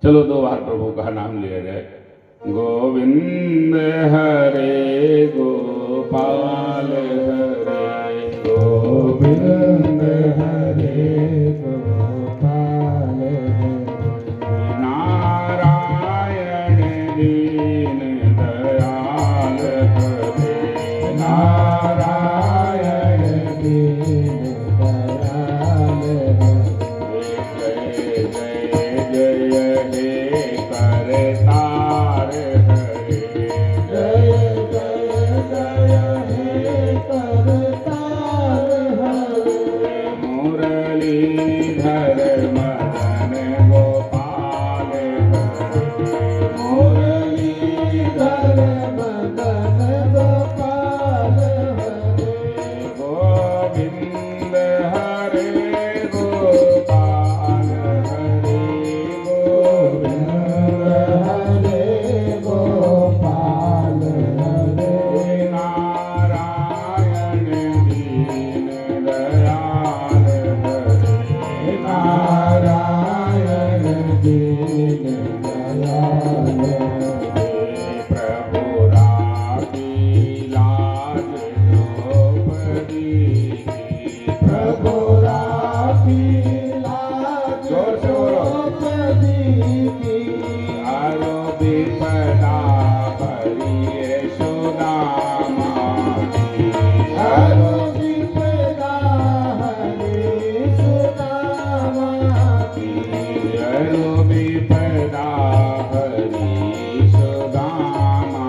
चलो 2 बार प्रभु का नाम लिया जाए। गोविंद हरे गोपाल हरे गोविंद हरे गोपाल हरे नारायण दीन दयाल हरे नारायण दीन दयाल हरे जय जय हे करतार हरे जय जय हे करतार हरे मुरलीधर मदन गोपाल हरे मुरलीधर मदन गोपाल हरे गोविंद हरे गोपाल हरे गोविंद हरे गोपाल हरे नारायण दीन दयाल हरे नारायण दीन दयाल हरे प्रभु राखी लाज द्रौपदी की प्रभु राखी लाज द्रौपदी की हरो विपदा हरि यशोदामा की हरो विपदा हरि यशोदामा की हरो विपदा हरि यशोदामा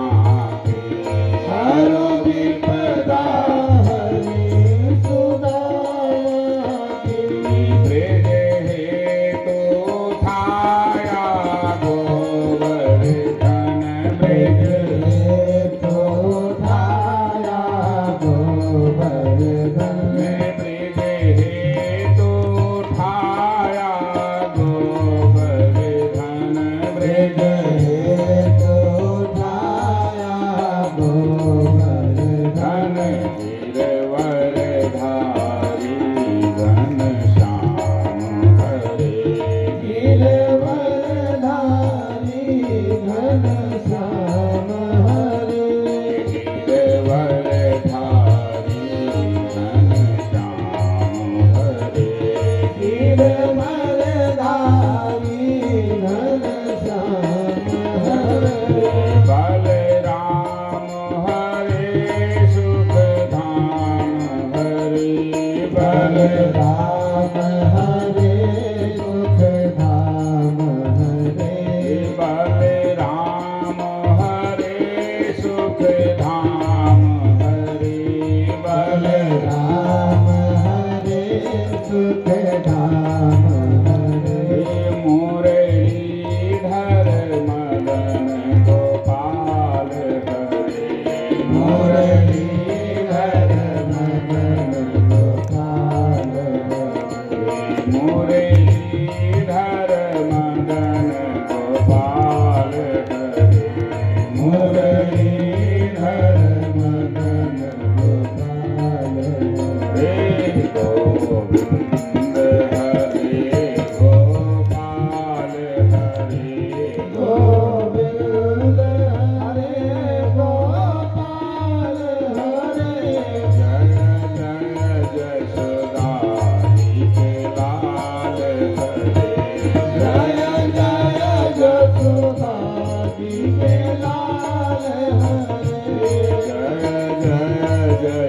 की हरो विपदा हरि यशोदामा की ब्रज हेतु थाया गोवर्धन ब्रज हेतु थाया गोवर्धन ब्रज हेतु थाया गोवर्धन ब्रज हेतु थाया गोवर्धन गिरवरधारी घनश्याम हरे गिरवरधारी घनश्याम हरे गिरवरधारी घनश्याम हरे गिरवरधारी घनश्याम हरे बलराम हरे सुखधाम हरे बलराम हरे सुखधाम हरे बलराम हरे सुखधाम हरे बलराम हरे सुखधाम हरे मुरलीधर मदन गोपाल हरे मुरलीधर मदन गोपाल हरे मुरलीधर मदन गोपाल हरे मुरलीधर मदन गोपाल हरे गोविंद हरे गोपाल हरे गोविंद हरे गोपाल हरे जय जय जसोदारी के लाल हरे जय जय जसोदारी के लाल हरे जय जय जय